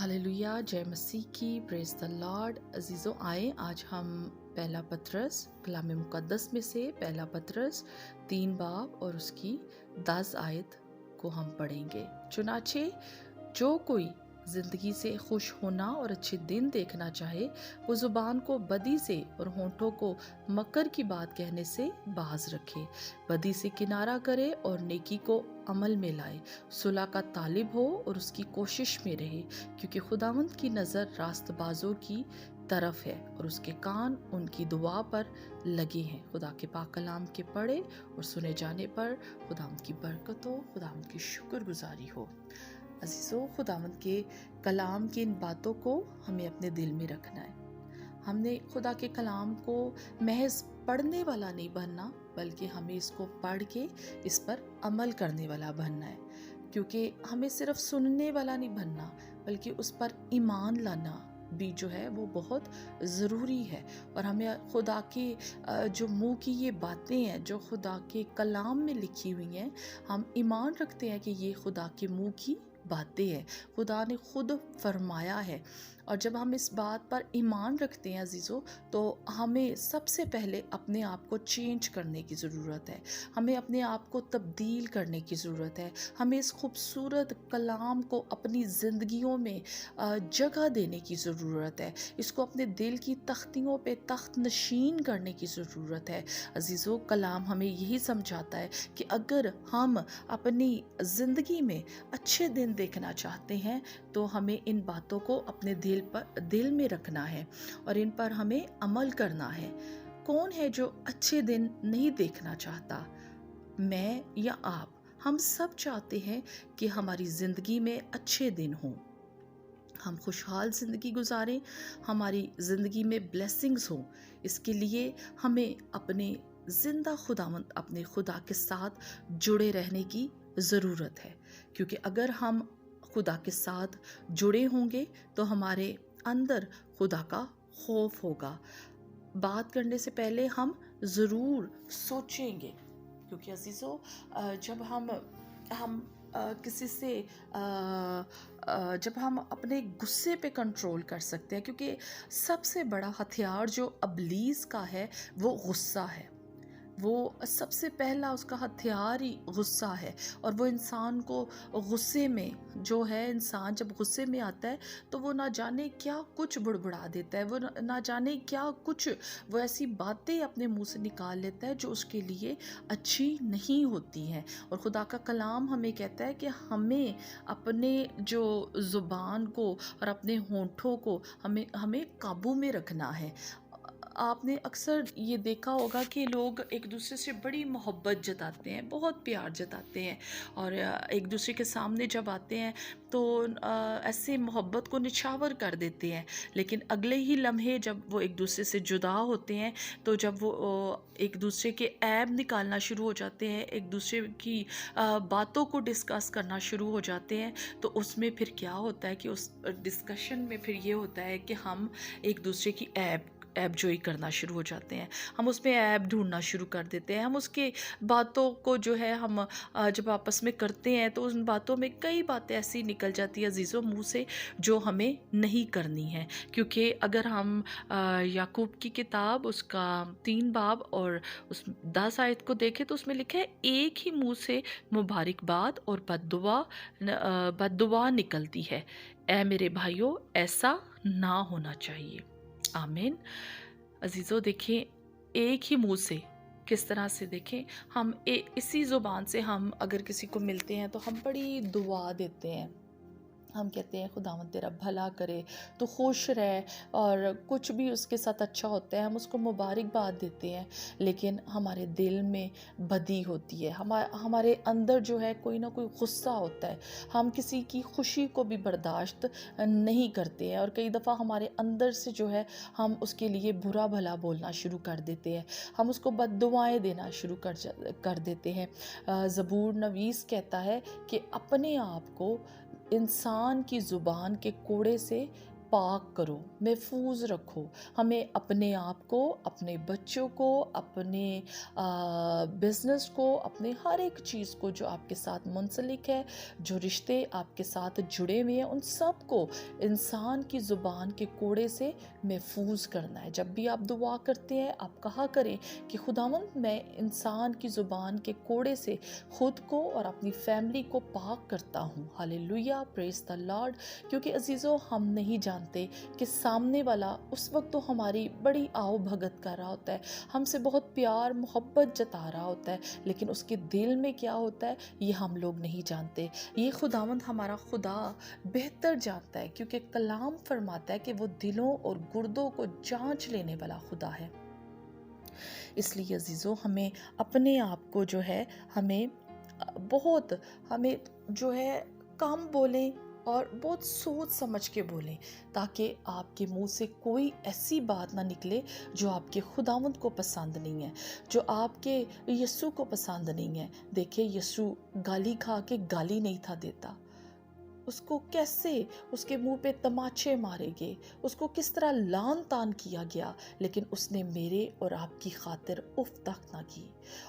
Hallelujah, जय मसीह की, praise the Lord. अजीज़ों, आए आज हम पहला पतरस कलाम मुक़द्दस में से पहला पतरस 3 बाब और उसकी 10 आयत को हम पढ़ेंगे। चुनाचे जो कोई ज़िंदगी से खुश होना और अच्छे दिन देखना चाहे, वो ज़ुबान को बदी से और होंठों को मकर की बात कहने से बाज रखे। बदी से किनारा करे और नेकी को अमल में लाए। सुलह का तालिब हो और उसकी कोशिश में रहे, क्योंकि खुदावंद की नज़र रास्तबाजों की तरफ है और उसके कान उनकी दुआ पर लगे हैं। खुदा के पाक कलाम के पढ़े और सुने जाने पर खुदावंद की बरकत हो, खुदावंद की शुक्रगुजारी हो। अजीज़ों, खुदावंद के कलाम की इन बातों को हमें अपने दिल में रखना है। हमने खुदा के कलाम को महज पढ़ने वाला नहीं बनना, बल्कि हमें इसको पढ़ के इस पर अमल करने वाला बनना है। क्योंकि हमें सिर्फ सुनने वाला नहीं बनना, बल्कि उस पर ईमान लाना भी जो है वो बहुत ज़रूरी है। और हमें खुदा के जो मुंह की ये बातें हैं, जो खुदा के कलाम में लिखी हुई हैं, हम ईमान रखते हैं कि ये खुदा के मुंह की बातें हैं, खुदा ने खुद फरमाया है। और जब हम इस बात पर ईमान रखते हैं अजीज़ों, तो हमें सबसे पहले अपने आप को चेंज करने की ज़रूरत है। हमें अपने आप को तब्दील करने की ज़रूरत है। हमें इस खूबसूरत कलाम को अपनी ज़िंदगियों में जगह देने की ज़रूरत है। इसको अपने दिल की तख्तियों पे तख्त नशीन करने की ज़रूरत है। अजीज़ों, कलाम हमें यही समझाता है कि अगर हम अपनी ज़िंदगी में अच्छे दिन देखना चाहते हैं, तो हमें इन बातों को अपने दिल में रखना है और इन पर हमें अमल करना है। कौन है जो अच्छे दिन नहीं देखना चाहता? मैं या आप? हम सब चाहते हैं कि हमारी ज़िंदगी में अच्छे दिन हों, हम खुशहाल ज़िंदगी गुजारें, हमारी ज़िंदगी में ब्लेसिंग्स हों। इसके लिए हमें अपने ज़िंदा खुदावंद, अपने खुदा के साथ जुड़े रहने की ज़रूरत है। क्योंकि अगर हम खुदा के साथ जुड़े होंगे तो हमारे अंदर खुदा का खौफ होगा। बात करने से पहले हम ज़रूर सोचेंगे। क्योंकि अजीज़ों, जब हम किसी से जब हम अपने गुस्से पे कंट्रोल कर सकते हैं, क्योंकि सबसे बड़ा हथियार जो इब्लीस का है वो गुस्सा है। वो सबसे पहला उसका हथियार ही गुस्सा है। और वो इंसान को गुस्से में जो है, इंसान जब गुस्से में आता है तो वो ना जाने क्या कुछ बुड़बुड़ा देता है, वो ना जाने क्या कुछ वो ऐसी बातें अपने मुंह से निकाल लेता है जो उसके लिए अच्छी नहीं होती हैं। और खुदा का कलाम हमें कहता है कि हमें अपने जो ज़ुबान को और अपने होंठों को हमें काबू में रखना है। आपने अक्सर ये देखा होगा कि लोग एक दूसरे से बड़ी मोहब्बत जताते हैं, बहुत प्यार जताते हैं, और एक दूसरे के सामने जब आते हैं तो ऐसे मोहब्बत को निछावर कर देते हैं। लेकिन अगले ही लम्हे जब वो एक दूसरे से जुदा होते हैं, तो जब वो एक दूसरे के ऐब निकालना शुरू हो जाते हैं, एक दूसरे की बातों को डिस्कस करना शुरू हो जाते हैं, तो उसमें फिर क्या होता है कि उस डिस्कशन में फिर ये होता है कि हम एक दूसरे की ऐब जोई करना शुरू हो जाते हैं। हम उसमें ऐब ढूंढना शुरू कर देते हैं। हम उसके बातों को जो है हम जब आपस में करते हैं तो उन बातों में कई बातें ऐसी निकल जाती है अजीज़ों मुंह से, जो हमें नहीं करनी है। क्योंकि अगर हम याकूब की किताब उसका 3 बाब और उस 10 आयत को देखें तो उसमें लिखा है, एक ही मुंह से मुबारकबाद और बद्दुआ निकलती है। ऐ मेरे भाइयों, ऐसा ना होना चाहिए। आमीन। अजीज़ों, देखें एक ही मुंह से किस तरह से, देखें हम इसी ज़ुबान से हम अगर किसी को मिलते हैं तो हम बड़ी दुआ देते हैं। हम कहते हैं खुदावंद तेरा भला करे, तो खुश रहे, और कुछ भी उसके साथ अच्छा होता है हम उसको मुबारकबाद देते हैं। लेकिन हमारे दिल में बदी होती है, हमारे अंदर जो है कोई ना कोई गुस्सा होता है। हम किसी की खुशी को भी बर्दाश्त नहीं करते हैं, और कई दफ़ा हमारे अंदर से जो है हम उसके लिए बुरा भला बोलना शुरू कर देते हैं, हम उसको बद्दुआएं देना शुरू कर देते हैं। ज़बूर नवीस कहता है कि अपने आप को इंसान की ज़ुबान के कोड़े से पाक करो, महफूज रखो। हमें अपने आप को, अपने बच्चों को, अपने बिज़नेस को, अपने हर एक चीज़ को जो आपके साथ मुंसलिक है, जो रिश्ते आपके साथ जुड़े हुए हैं, उन सब को इंसान की ज़ुबान के कोड़े से महफूज करना है। जब भी आप दुआ करते हैं, आप कहा करें कि खुदावंद मैं इंसान की ज़ुबान के कोड़े से खुद को और अपनी फैमिली को पाक करता हूँ। Hallelujah, praise the Lord. क्योंकि अजीज़ों, हम नहीं जानते कि सामने वाला उस वक्त तो हमारी बड़ी आओ भगत कर रहा होता है, हमसे बहुत प्यार मोहब्बत जता रहा होता है, लेकिन उसके दिल में क्या होता है ये हम लोग नहीं जानते। ये खुदावंद हमारा खुदा बेहतर जानता है, क्योंकि कलाम फरमाता है कि वो दिलों और गुर्दों को जांच लेने वाला खुदा है। इसलिए अजीज़ों, हमें अपने आप को जो है हमें जो है कम बोलें और बहुत सोच समझ के बोलें, ताकि आपके मुंह से कोई ऐसी बात ना निकले जो आपके खुदावंद को पसंद नहीं है, जो आपके यीशु को पसंद नहीं है। देखिए, यीशु गाली खा के गाली नहीं था देता, उसको कैसे उसके मुंह पे तमाचे मारे गए, उसको किस तरह लान तान किया गया, लेकिन उसने मेरे और आपकी खातिर उफ तक ना की।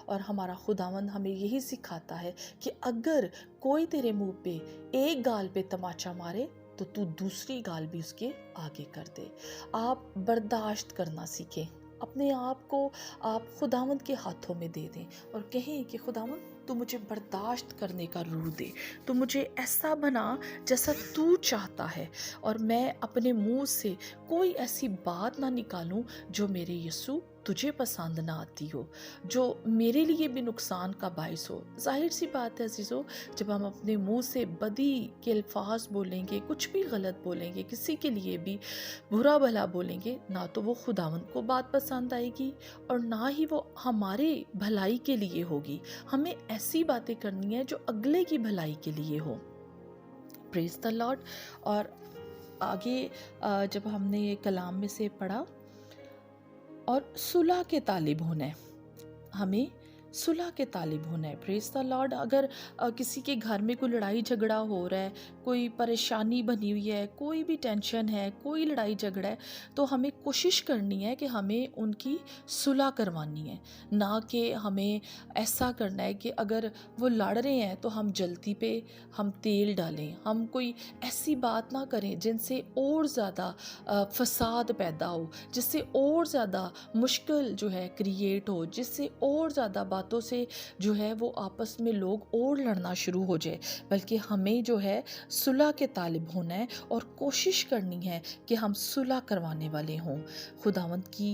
और हमारा खुदावंद हमें यही सिखाता है कि अगर कोई तेरे मुंह पे एक गाल पे तमाचा मारे तो तू दूसरी गाल भी उसके आगे कर दे। आप बर्दाश्त करना सीखें, अपने आप को आप खुदावंद के हाथों में दे दें और कहें कि खुदावंद तू मुझे बर्दाश्त करने का रूह दे, तू मुझे ऐसा बना जैसा तू चाहता है, और मैं अपने मुंह से कोई ऐसी बात ना निकालूं जो मेरे यीशु तुझे पसंद ना आती हो, जो मेरे लिए भी नुकसान का बायस हो। जाहिर सी बात है अजीज़ों, जब हम अपने मुंह से बदी के अल्फाज बोलेंगे, कुछ भी गलत बोलेंगे, किसी के लिए भी बुरा भला बोलेंगे, ना तो वो खुदावंद को बात पसंद आएगी और ना ही वो हमारे भलाई के लिए होगी। हमें ऐसी बातें करनी है जो अगले की भलाई के लिए हो। Praise the Lord. और आगे जब हमने ये कलाम में से पढ़ा, और सुलह के तालिब होना है, हमें सुलह के तालिब होना है। Praise the Lord. अगर किसी के घर में कोई लड़ाई झगड़ा हो रहा है, कोई परेशानी बनी हुई है, कोई भी टेंशन है, कोई लड़ाई झगड़ा है, तो हमें कोशिश करनी है कि हमें उनकी सुलह करवानी है, ना कि हमें ऐसा करना है कि अगर वो लड़ रहे हैं तो हम जल्दी पे हम तेल डालें, हम कोई ऐसी बात ना करें जिनसे और ज़्यादा फसाद पैदा हो, जिससे और ज़्यादा मुश्किल जो है क्रिएट हो, जिससे और ज़्यादा बातों से जो है वो आपस में लोग और लड़ना शुरू हो जाए। बल्कि हमें जो है सुलह के तालिब होना है और कोशिश करनी है कि हम सुलह करवाने वाले हों। खुदावंद की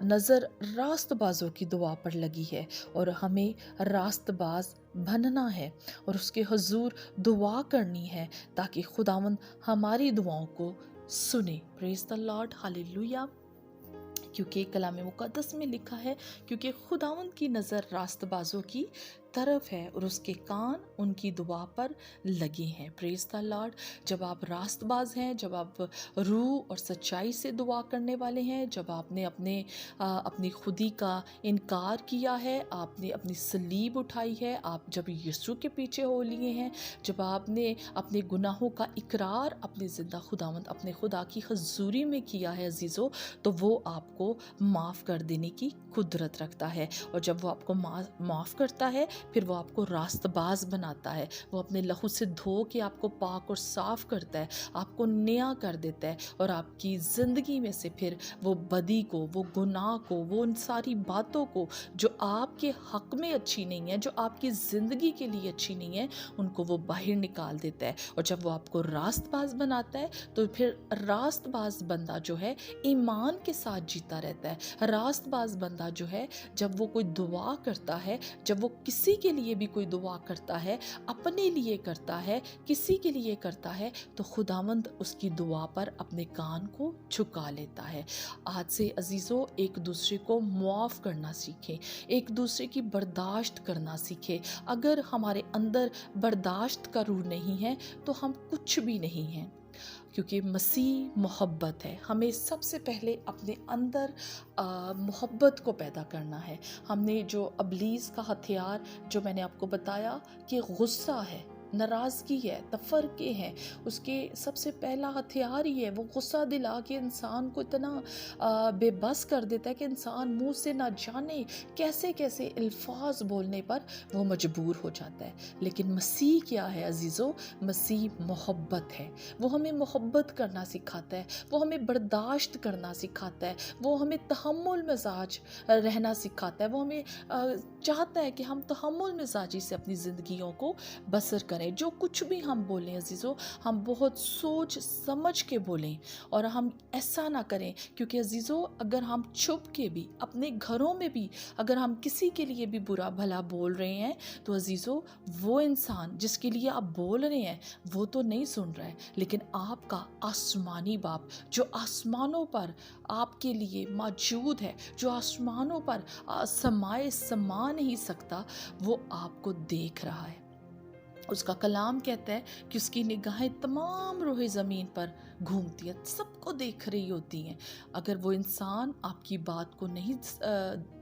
नज़र रास्तबाजों की दुआ पर लगी है और हमें रास्तबाज बनना है और उसके हुजूर दुआ करनी है, ताकि खुदावंद हमारी दुआओं को सुने। Praise the Lord, hallelujah. क्योंकि कलाम मुक़द्दस में लिखा है, क्योंकि खुदावंद की नज़र रास्तबाजों की तरफ है और उसके कान उनकी दुआ पर लगे हैं। Praise the Lord. जब आप रास्तबाज हैं, जब आप रूह और सच्चाई से दुआ करने वाले हैं, जब आपने अपनी खुदी का इनकार किया है, आपने अपनी सलीब उठाई है, आप जब यीशु के पीछे हो लिए हैं, जब आपने अपने गुनाहों का इकरार अपने ज़िंदा खुदावंद अपने खुदा की हजूरी में किया है अजीज़ों, तो वो आपको माफ़ कर देने की कुदरत रखता है। और जब वो आपको माफ़ करता है, फिर वो आपको रास्तबाज बनाता है। वो अपने लहू से धो के आपको पाक और साफ़ करता है, आपको नया कर देता है और आपकी ज़िंदगी में से फिर वो बदी को, वो गुनाह को, वो उन सारी बातों को जो आपके हक़ में अच्छी नहीं है, जो आपकी ज़िंदगी के लिए अच्छी नहीं है, उनको वो बाहर निकाल देता है। और जब वो आपको रास्तबाज बनाता है, तो फिर रास्तबाज बंदा जो है ईमान के साथ जीता रहता है। रास्तबाज बंदा जो है, जब वो कोई दुआ करता है, जब वो किसी के लिए भी कोई दुआ करता है, अपने लिए करता है, किसी के लिए करता है, तो खुदावंद उसकी दुआ पर अपने कान को झुका लेता है। आज से अजीज़ों, एक दूसरे को मुआफ़ करना सीखें, एक दूसरे की बर्दाश्त करना सीखें। अगर हमारे अंदर बर्दाश्त का रूह नहीं है तो हम कुछ भी नहीं हैं, क्योंकि मसीह मोहब्बत है। हमें सबसे पहले अपने अंदर मोहब्बत को पैदा करना है। हमने जो अबलीस का हथियार जो मैंने आपको बताया कि गुस्सा है, नाराज़गी है, तफरके हैं, उसके सबसे पहला हथियार ही है, वो गुस्सा दिला के इंसान को इतना बेबस कर देता है कि इंसान मुंह से ना जाने कैसे कैसे अल्फाज बोलने पर वो मजबूर हो जाता है। लेकिन मसीह क्या है अजीज़ों? मसीह मोहब्बत है। वो हमें मोहब्बत करना सिखाता है, वो हमें बर्दाश्त करना सिखाता है, वो हमें तहम्मुल मिजाज रहना सिखाता है, वो हमें चाहता है कि हम तहम्मुल मिजाजी से अपनी ज़िंदगियों को बसर करें। जो कुछ भी हम बोलें अजीज़ों, हम बहुत सोच समझ के बोलें, और हम ऐसा ना करें, क्योंकि अजीज़ों अगर हम छुप के भी अपने घरों में भी अगर हम किसी के लिए भी बुरा भला बोल रहे हैं, तो अजीज़ों वो इंसान जिसके लिए आप बोल रहे हैं वो तो नहीं सुन रहा है, लेकिन आपका आसमानी बाप जो आसमानों पर आपके लिए मौजूद है, जो आसमानों पर समाए समा नहीं सकता, वो आपको देख रहा है। उसका कलाम कहता है कि उसकी निगाहें तमाम रोहे ज़मीन पर घूमती हैं, सबको देख रही होती हैं। अगर वो इंसान आपकी बात को नहीं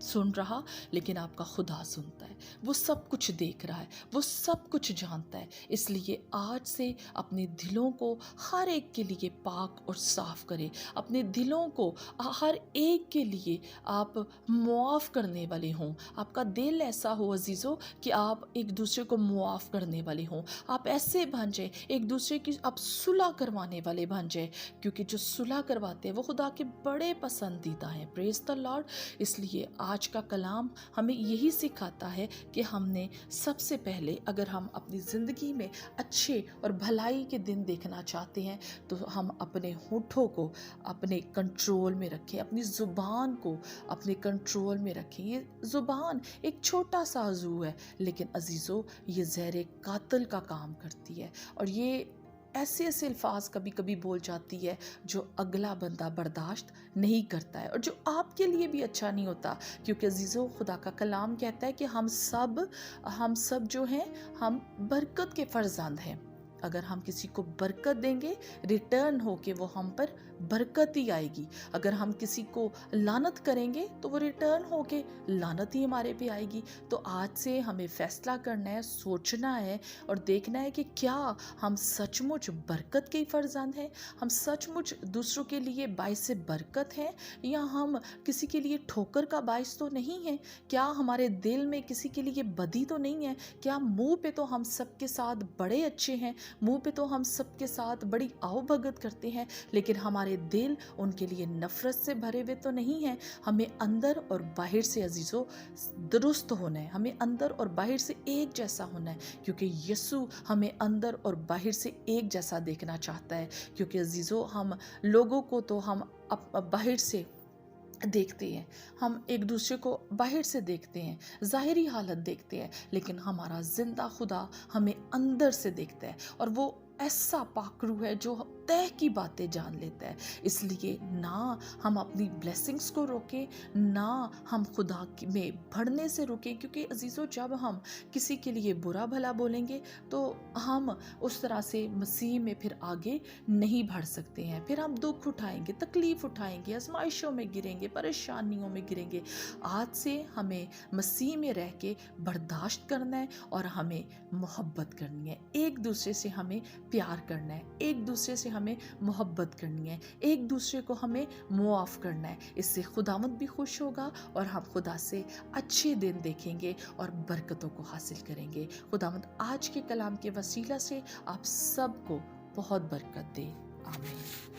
सुन रहा, लेकिन आपका खुदा सुनता है, वो सब कुछ देख रहा है, वो सब कुछ जानता है। इसलिए आज से अपने दिलों को हर एक के लिए पाक और साफ़ करें। अपने दिलों को हर एक के लिए आप मुआफ़ करने वाले हों। आपका दिल ऐसा हो अजीज़ों कि आप एक दूसरे को मुआफ़ करने वाले हों। आप ऐसे बन जाए, एक दूसरे की आप सुलह करवाने वाले बन जाए, क्योंकि जो सुलह करवाते हैं वो खुदा के बड़े पसंदीदा हैं। Praise the Lord. इसलिए आज का कलाम हमें यही सिखाता है कि हमने सबसे पहले, अगर हम अपनी ज़िंदगी में अच्छे और भलाई के दिन देखना चाहते हैं, तो हम अपने होठों को अपने कंट्रोल में रखें, अपनी ज़ुबान को अपने कंट्रोल में रखें। ये ज़ुबान एक छोटा सा अज़ू है, लेकिन अजीज़ों ये ज़हर कातिल का काम करती है, और ये ऐसे ऐसे अल्फाज कभी कभी बोल जाती है जो अगला बंदा बर्दाश्त नहीं करता है, और जो आपके लिए भी अच्छा नहीं होता। क्योंकि अजीज़ों खुदा का कलाम कहता है कि हम सब जो हैं, हम बरकत के फर्जंद हैं। अगर हम किसी को बरकत देंगे, रिटर्न हो के वो हम पर बरकत ही आएगी। अगर हम किसी को लानत करेंगे, तो वो रिटर्न हो के लानत ही हमारे पे आएगी। तो आज से हमें फैसला करना है, सोचना है और देखना है कि क्या हम सचमुच बरकत के फर्जंद हैं, हम सचमुच दूसरों के लिए बाइस बरकत हैं, या हम किसी के लिए ठोकर का बाइस तो नहीं है। क्या हमारे दिल में किसी के लिए बदी तो नहीं है। क्या मुंह पे तो हम सबके साथ बड़े अच्छे हैं, मुंह पे तो हम सबके साथ बड़ी आओ भगत करते हैं, लेकिन हमारे दिल उनके लिए नफरत से भरे हुए तो नहीं हैं। हमें अंदर और बाहर से अजीज़ों दुरुस्त होना है, हमें अंदर और बाहर से एक जैसा होना है, क्योंकि यीशु हमें अंदर और बाहर से एक जैसा देखना चाहता है। क्योंकि अजीज़ों हम लोगों को तो हम बाहर से देखते हैं, हम एक दूसरे को बाहर से देखते हैं, ज़ाहिरी हालत देखते हैं, लेकिन हमारा जिंदा खुदा हमें अंदर से देखता है, और वो ऐसा पाकरू है जो तय की बातें जान लेता है। इसलिए ना हम अपनी ब्लेसिंग्स को रोकें, ना हम खुदा में बढ़ने से रुकें, क्योंकि अजीज़ों जब हम किसी के लिए बुरा भला बोलेंगे, तो हम उस तरह से मसीह में फिर आगे नहीं बढ़ सकते हैं। फिर हम दुख उठाएंगे, तकलीफ़ उठाएंगे, आजमाइशों में गिरेंगे, परेशानियों में गिरेंगे। आज से हमें मसीह में रह के बर्दाश्त करना है, और हमें मोहब्बत करनी है, एक दूसरे से हमें प्यार करना है, एक दूसरे से हमें मोहब्बत करनी है, एक दूसरे को हमें मुआफ़ करना है। इससे खुदावंद भी खुश होगा, और हम खुदा से अच्छे दिन देखेंगे और बरकतों को हासिल करेंगे। खुदावंद आज के कलाम के वसीला से आप सबको बहुत बरकत दे। आमीन।